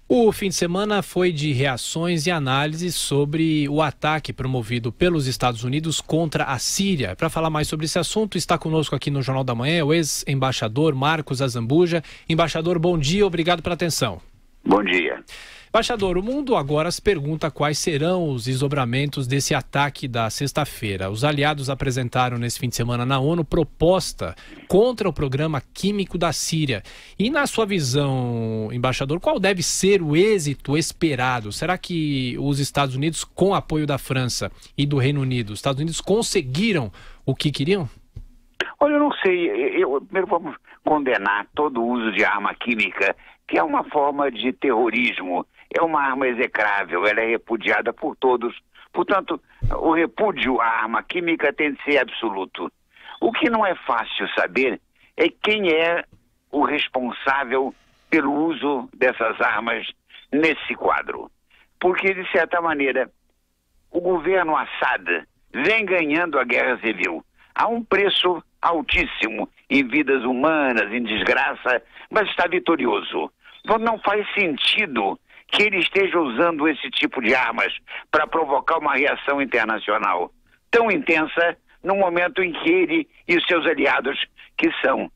O fim de semana foi de reações e análises sobre o ataque promovido pelos Estados Unidos contra a Síria. Para falar mais sobre esse assunto, está conosco aqui no Jornal da Manhã o ex-embaixador Marcos Azambuja. Embaixador, bom dia, obrigado pela atenção. Bom dia. Embaixador, o mundo agora se pergunta quais serão os desdobramentos desse ataque da sexta-feira. Os aliados apresentaram nesse fim de semana na ONU proposta contra o programa químico da Síria. E na sua visão, embaixador, qual deve ser o êxito esperado? Será que os Estados Unidos, com apoio da França e do Reino Unido, os Estados Unidos conseguiram o que queriam? Olha, eu não sei. Primeiro vamos condenar todo o uso de arma química, que é uma forma de terrorismo. É uma arma execrável, ela é repudiada por todos. Portanto, o repúdio à arma química tem de ser absoluto. O que não é fácil saber é quem é o responsável pelo uso dessas armas nesse quadro. Porque, de certa maneira, o governo Assad vem ganhando a guerra civil a um preço altíssimo em vidas humanas, em desgraça, mas está vitorioso. Não faz sentido que ele esteja usando esse tipo de armas para provocar uma reação internacional tão intensa no momento em que ele e os seus aliados, que são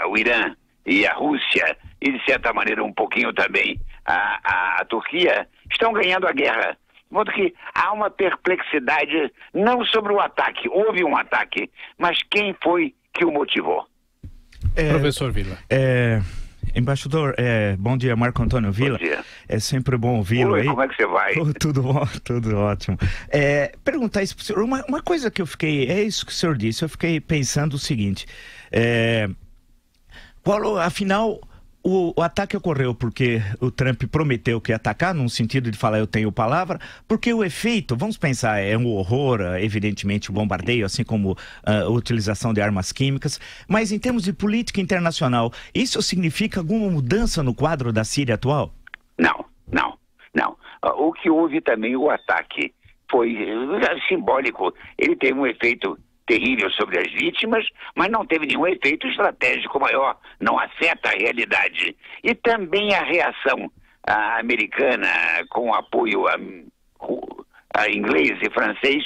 o Irã e a Rússia, e de certa maneira um pouquinho também a Turquia, estão ganhando a guerra. De modo que há uma perplexidade não sobre o ataque, houve um ataque, mas quem foi que o motivou? Professor Vila. Embaixador, bom dia, Marco Antônio Vila. Bom dia. É sempre bom ouvi-lo aí. Como é que você vai? Tudo bom, tudo ótimo. Perguntar isso para o senhor, uma coisa que eu fiquei, é isso que o senhor disse, eu fiquei pensando o seguinte, afinal, o ataque ocorreu porque o Trump prometeu que ia atacar, num sentido de falar eu tenho palavra, porque o efeito, vamos pensar, é um horror, evidentemente o bombardeio, assim como a utilização de armas químicas, mas em termos de política internacional, isso significa alguma mudança no quadro da Síria atual? Não. O que houve também, o ataque, foi simbólico, ele teve um efeito terrível sobre as vítimas, mas não teve nenhum efeito estratégico maior, não afeta a realidade. E também a reação americana com apoio a inglês e francês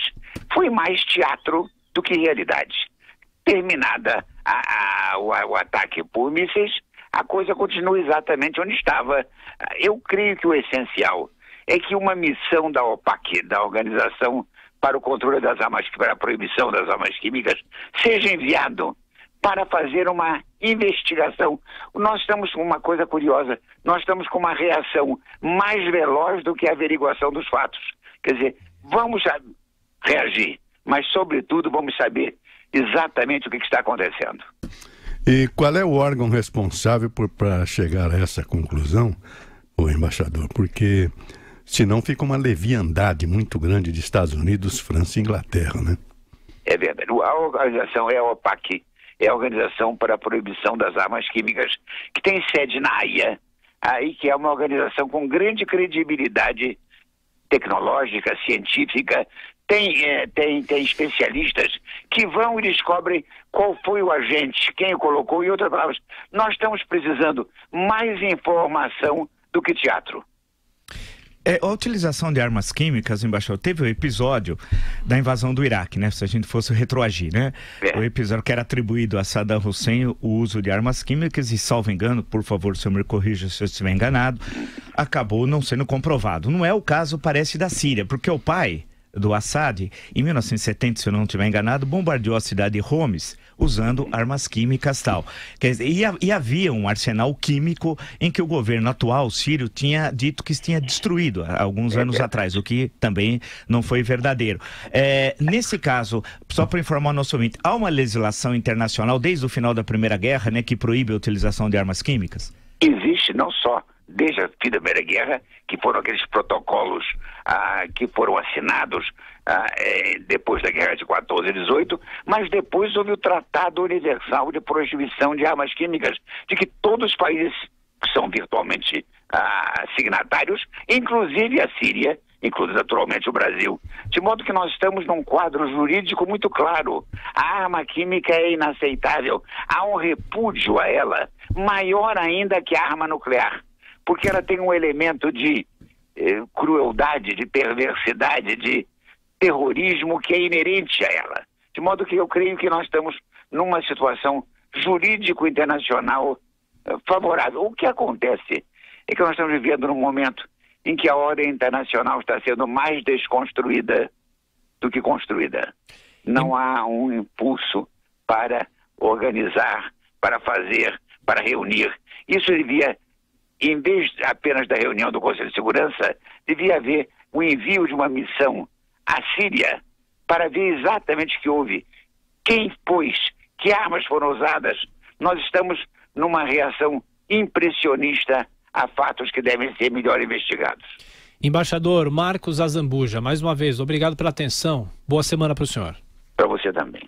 foi mais teatro do que realidade. Terminada o ataque por mísseis, a coisa continua exatamente onde estava. Eu creio que o essencial é que uma missão da OPAC, da Organização para o Controle das Armas, para a Proibição das Armas Químicas, seja enviado para fazer uma investigação. Nós estamos com uma coisa curiosa, nós estamos com uma reação mais veloz do que a averiguação dos fatos. Quer dizer, vamos reagir, mas sobretudo vamos saber exatamente o que está acontecendo. E qual é o órgão responsável para chegar a essa conclusão, o embaixador? Porque senão fica uma leviandade muito grande de Estados Unidos, França e Inglaterra, né? É verdade. A organização é a OPAC, é a Organização para a Proibição das Armas Químicas, que tem sede na Haia, aí que é uma organização com grande credibilidade tecnológica, científica, tem especialistas que vão e descobrem qual foi o agente, quem o colocou, e outras palavras. Nós estamos precisando mais informação do que teatro. A utilização de armas químicas, embaixador, teve o episódio da invasão do Iraque, né? Se a gente fosse retroagir, né? O episódio que era atribuído a Saddam Hussein o uso de armas químicas e, salvo engano, por favor, o senhor me corrija se eu estiver enganado, acabou não sendo comprovado. Não é o caso, parece, da Síria, porque o pai do Assad, em 1970, se eu não estiver enganado, bombardeou a cidade de Homs usando armas químicas tal. Quer dizer, e havia um arsenal químico em que o governo atual sírio tinha dito que tinha destruído há alguns anos atrás, o que também não foi verdadeiro. Nesse caso, só para informar o nosso ouvinte, há uma legislação internacional desde o final da Primeira Guerra, né, que proíbe a utilização de armas químicas? Existe, não só desde a fim da Primeira Guerra, que foram aqueles protocolos que foram assinados depois da Guerra de 14 e 18, mas depois houve o Tratado Universal de Proibição de Armas Químicas, de que todos os países que são virtualmente signatários, inclusive a Síria, incluindo naturalmente o Brasil, de modo que nós estamos num quadro jurídico muito claro. A arma química é inaceitável, há um repúdio a ela, maior ainda que a arma nuclear. porque ela tem um elemento de crueldade, de perversidade, de terrorismo que é inerente a ela. De modo que eu creio que nós estamos numa situação jurídico internacional favorável. O que acontece é que nós estamos vivendo num momento em que a ordem internacional está sendo mais desconstruída do que construída. Não há um impulso para organizar, para fazer, para reunir. Isso devia, em vez apenas da reunião do Conselho de Segurança, devia haver o envio de uma missão à Síria para ver exatamente o que houve, quem pôs, que armas foram usadas. Nós estamos numa reação impressionista a fatos que devem ser melhor investigados. Embaixador Marcos Azambuja, mais uma vez, obrigado pela atenção. Boa semana para o senhor. Para você também.